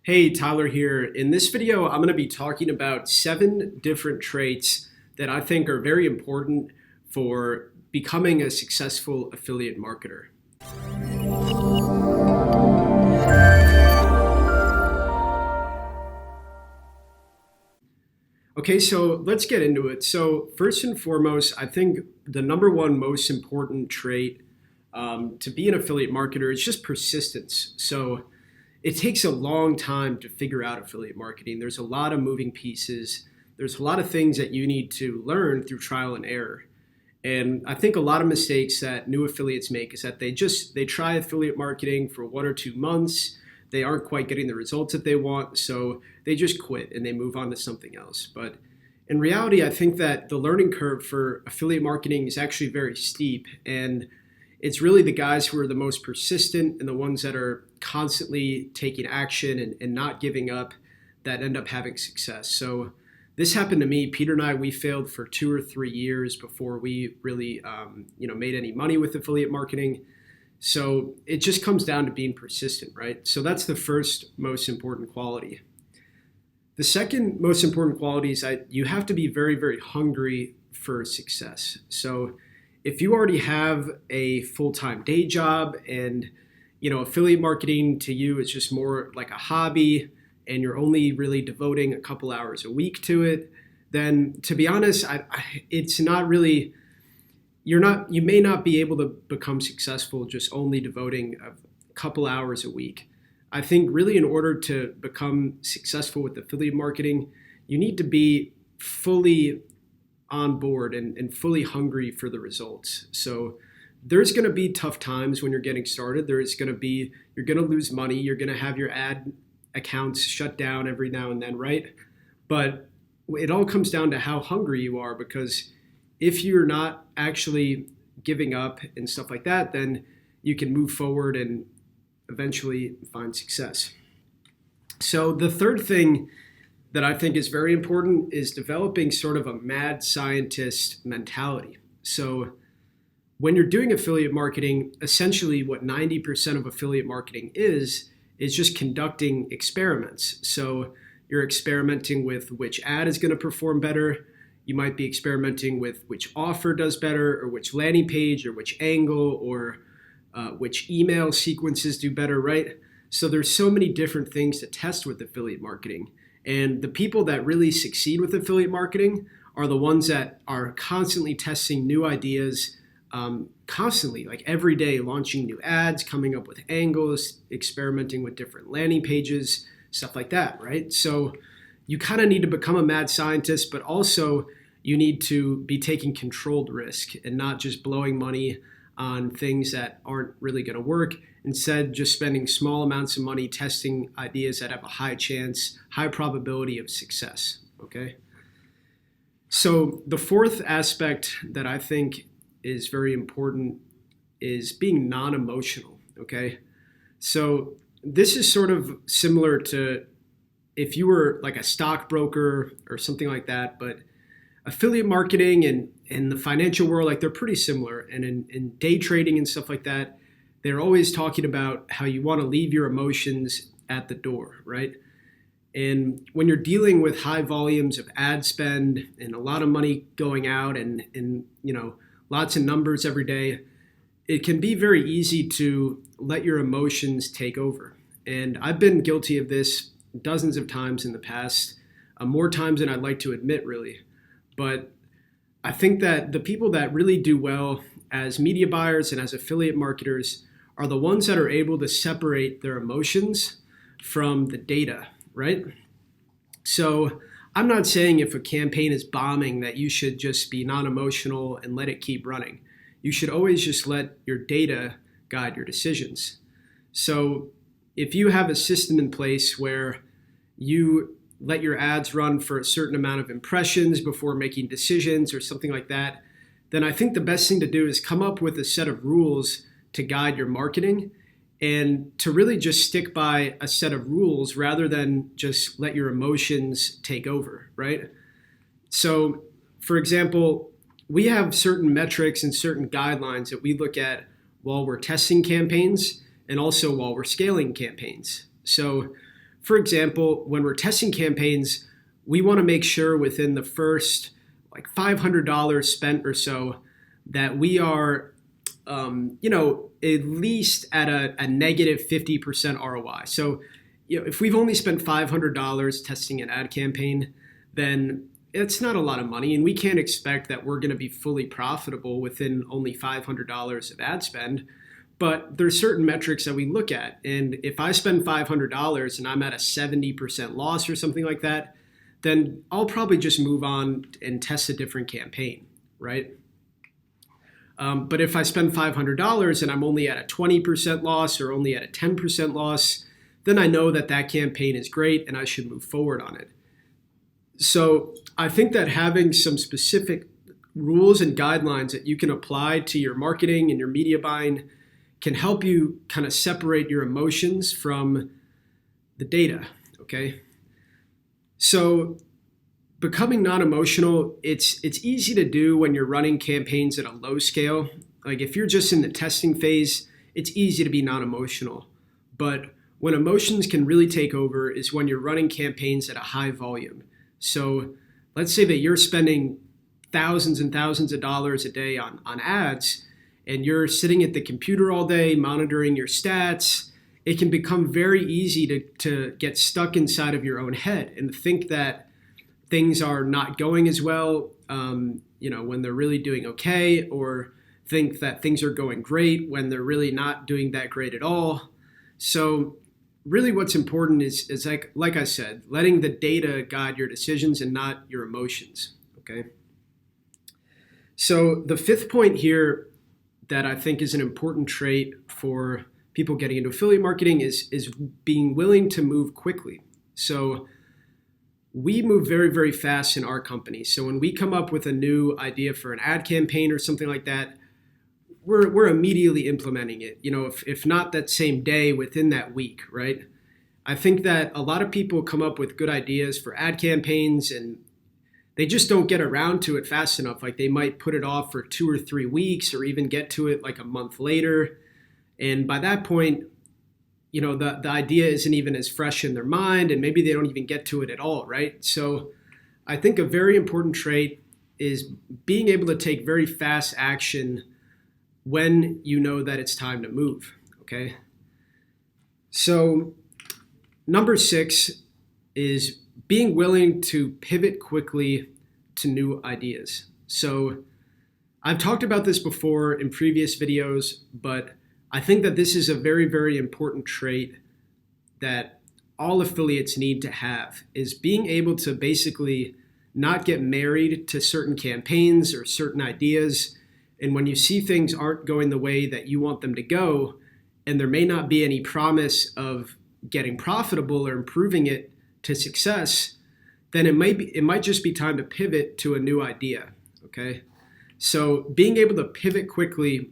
Hey, Tyler here. In this video, I'm going to be talking about 7 different traits that I think are very important for becoming a successful affiliate marketer. Okay, so let's get into it. So, first and foremost, I think the number one most important trait to be an affiliate marketer is just persistence. So, it takes a long time to figure out affiliate marketing. There's a lot of moving pieces. There's a lot of things that you need to learn through trial and error. And I think a lot of mistakes that new affiliates make is that they try affiliate marketing for 1 or 2 months. They aren't quite getting the results that they want, so they just quit and they move on to something else. But in reality, I think that the learning curve for affiliate marketing is actually very steep, and it's really the guys who are the most persistent and the ones that are constantly taking action and not giving up that end up having success. So this happened to me. Peter and I, we failed for 2 or 3 years before we really, made any money with affiliate marketing. So it just comes down to being persistent, right? So that's the first most important quality. The second most important quality is that you have to be very, very hungry for success. So if you already have a full-time day job and affiliate marketing to you is just more like a hobby and you're only really devoting a couple hours a week to it, then to be honest, it's not really, you may not be able to become successful just only devoting a couple hours a week. I think really in order to become successful with affiliate marketing, you need to be fully on board and fully hungry for the results. So there's going to be tough times when you're getting started. You're going to lose money. You're going to have your ad accounts shut down every now and then, right? But it all comes down to how hungry you are, because if you're not actually giving up and stuff like that, then you can move forward and eventually find success. So the third thing that I think is very important is developing sort of a mad scientist mentality. So when you're doing affiliate marketing, essentially what 90% of affiliate marketing is just conducting experiments. So you're experimenting with which ad is going to perform better. You might be experimenting with which offer does better, or which landing page, or which angle, or which email sequences do better, right? So there's so many different things to test with affiliate marketing. And the people that really succeed with affiliate marketing are the ones that are constantly testing new ideas, constantly, like every day, launching new ads, coming up with angles, experimenting with different landing pages, stuff like that, right? So you kind of need to become a mad scientist, but also you need to be taking controlled risk and not just blowing money on things that aren't really going to work. Instead, just spending small amounts of money testing ideas that have a high chance, high probability of success, okay? So the fourth aspect that I think is very important is being non-emotional, okay? So this is sort of similar to if you were like a stockbroker or something like that, but affiliate marketing and in the financial world, like they're pretty similar. And in day trading and stuff like that, they're always talking about how you want to leave your emotions at the door, right? And when you're dealing with high volumes of ad spend and a lot of money going out and lots of numbers every day, it can be very easy to let your emotions take over. And I've been guilty of this dozens of times in the past, more times than I'd like to admit, really. But I think that the people that really do well as media buyers and as affiliate marketers are the ones that are able to separate their emotions from the data, right? So I'm not saying if a campaign is bombing that you should just be non-emotional and let it keep running. You should always just let your data guide your decisions. So if you have a system in place where you let your ads run for a certain amount of impressions before making decisions or something like that, then I think the best thing to do is come up with a set of rules to guide your marketing and to really just stick by a set of rules rather than just let your emotions take over, right? So, for example, we have certain metrics and certain guidelines that we look at while we're testing campaigns and also while we're scaling campaigns. So, for example, when we're testing campaigns, we want to make sure within the first like $500 spent or so that we are, at least at a negative 50% ROI. So, if we've only spent $500 testing an ad campaign, then it's not a lot of money, and we can't expect that we're going to be fully profitable within only $500 of ad spend. But there's certain metrics that we look at, and if I spend $500 and I'm at a 70% loss or something like that, then I'll probably just move on and test a different campaign, right? But if I spend $500 and I'm only at a 20% loss or only at a 10% loss, then I know that that campaign is great and I should move forward on it. So I think that having some specific rules and guidelines that you can apply to your marketing and your media buying can help you kind of separate your emotions from the data, okay? So becoming non-emotional, it's easy to do when you're running campaigns at a low scale. Like if you're just in the testing phase, it's easy to be non-emotional. But when emotions can really take over is when you're running campaigns at a high volume. So let's say that you're spending thousands and thousands of dollars a day on ads, and you're sitting at the computer all day monitoring your stats. It can become very easy to get stuck inside of your own head and think that things are not going as well, when they're really doing okay, or think that things are going great when they're really not doing that great at all. So really what's important is like I said, letting the data guide your decisions and not your emotions, okay? So the fifth point here that I think is an important trait for people getting into affiliate marketing is being willing to move quickly. So we move very, very fast in our company. So when we come up with a new idea for an ad campaign or something like that, we're immediately implementing it. If not that same day, within that week, right? I think that a lot of people come up with good ideas for ad campaigns and they just don't get around to it fast enough. Like they might put it off for 2 or 3 weeks or even get to it like a month later. And by that point, the idea isn't even as fresh in their mind and maybe they don't even get to it at all, right? So I think a very important trait is being able to take very fast action when you know that it's time to move, okay? So number 6 is being willing to pivot quickly to new ideas. So I've talked about this before in previous videos, but I think that this is a very, very important trait that all affiliates need to have, is being able to basically not get married to certain campaigns or certain ideas. And when you see things aren't going the way that you want them to go, and there may not be any promise of getting profitable or improving it to success, then it might just be time to pivot to a new idea, okay? So being able to pivot quickly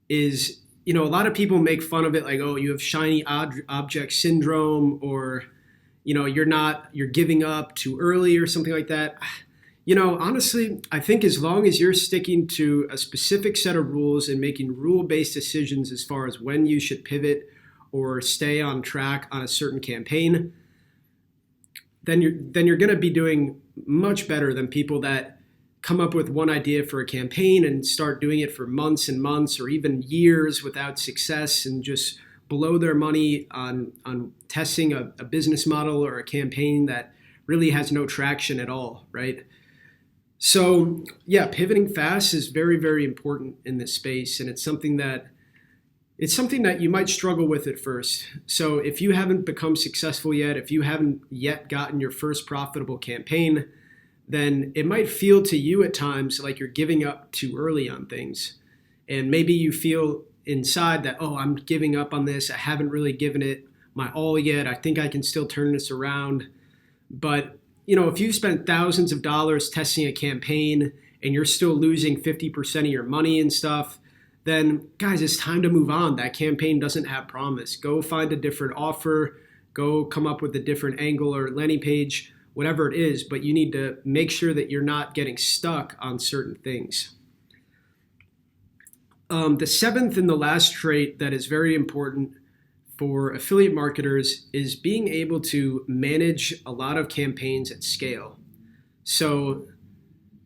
is, a lot of people make fun of it, like, oh, you have shiny object syndrome, or, you're giving up too early or something like that. Honestly, I think as long as you're sticking to a specific set of rules and making rule-based decisions as far as when you should pivot or stay on track on a certain campaign, then you're going to be doing much better than people that come up with one idea for a campaign and start doing it for months and months or even years without success and just blow their money on testing a business model or a campaign that really has no traction at all, right? So yeah, pivoting fast is very, very important in this space, and it's something that you might struggle with at first. So if you haven't become successful yet, if you haven't yet gotten your first profitable campaign, then it might feel to you at times like you're giving up too early on things. And maybe you feel inside that, oh, I'm giving up on this. I haven't really given it my all yet. I think I can still turn this around. But, if you spent thousands of dollars testing a campaign and you're still losing 50% of your money and stuff, then guys, it's time to move on. That campaign doesn't have promise. Go find a different offer, go come up with a different angle or landing page, whatever it is, but you need to make sure that you're not getting stuck on certain things. The seventh and the last trait that is very important for affiliate marketers is being able to manage a lot of campaigns at scale. So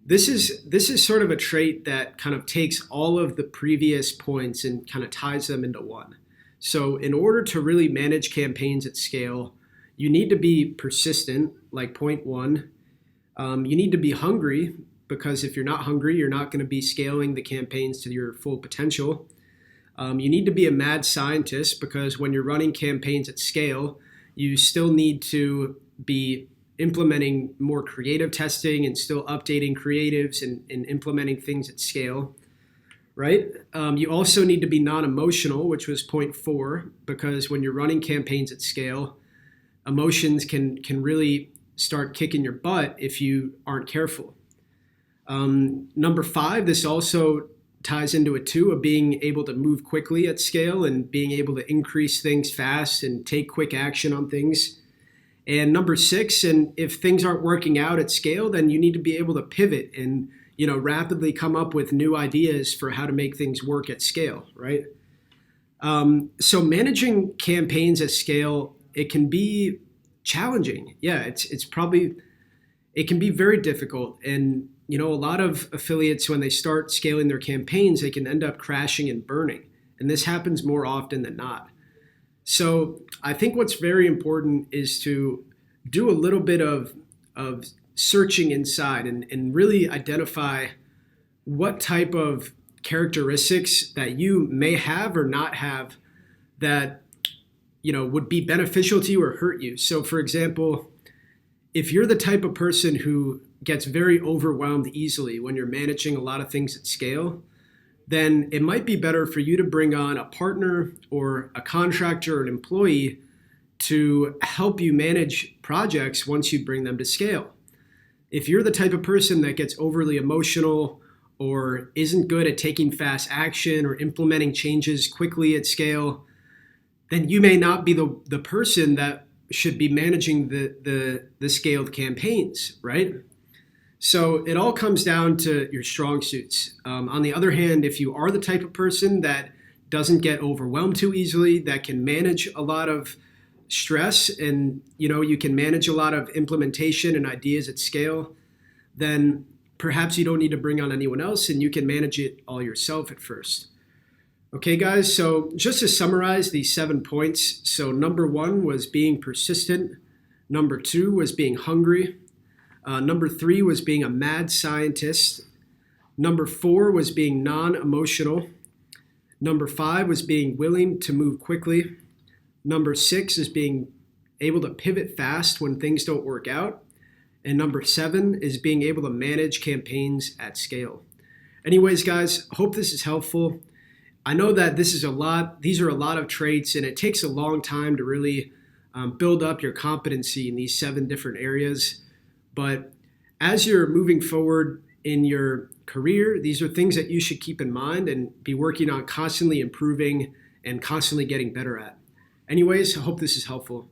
this is sort of a trait that kind of takes all of the previous points and kind of ties them into one. So in order to really manage campaigns at scale, you need to be persistent, like point one. You need to be hungry, because if you're not hungry, you're not going to be scaling the campaigns to your full potential. You need to be a mad scientist, because when you're running campaigns at scale, you still need to be implementing more creative testing and still updating creatives and implementing things at scale, right? You also need to be non-emotional, which was point four, because when you're running campaigns at scale, emotions can really start kicking your butt if you aren't careful. Number five, this also ties into it too, of being able to move quickly at scale and being able to increase things fast and take quick action on things. And number six, and if things aren't working out at scale, then you need to be able to pivot and rapidly come up with new ideas for how to make things work at scale, right? So managing campaigns at scale, it can be challenging. Yeah, it can be very difficult. And a lot of affiliates, when they start scaling their campaigns, they can end up crashing and burning. And this happens more often than not. So I think what's very important is to do a little bit of searching inside and really identify what type of characteristics that you may have or not have that would be beneficial to you or hurt you. So for example, if you're the type of person who gets very overwhelmed easily when you're managing a lot of things at scale, then it might be better for you to bring on a partner or a contractor or an employee to help you manage projects once you bring them to scale. If you're the type of person that gets overly emotional or isn't good at taking fast action or implementing changes quickly at scale, then you may not be the person that should be managing the scaled campaigns, right? So it all comes down to your strong suits. On the other hand, if you are the type of person that doesn't get overwhelmed too easily, that can manage a lot of stress and you can manage a lot of implementation and ideas at scale, then perhaps you don't need to bring on anyone else and you can manage it all yourself at first. Okay, guys, so just to summarize these 7 points. So number one was being persistent. Number two was being hungry. Number three was being a mad scientist. Number four was being non-emotional. Number five was being willing to move quickly. Number six is being able to pivot fast when things don't work out. And number seven is being able to manage campaigns at scale. Anyways, guys, hope this is helpful. I know that these are a lot of traits, and it takes a long time to really build up your competency in these 7 different areas. But as you're moving forward in your career, these are things that you should keep in mind and be working on constantly improving and constantly getting better at. Anyways, I hope this is helpful.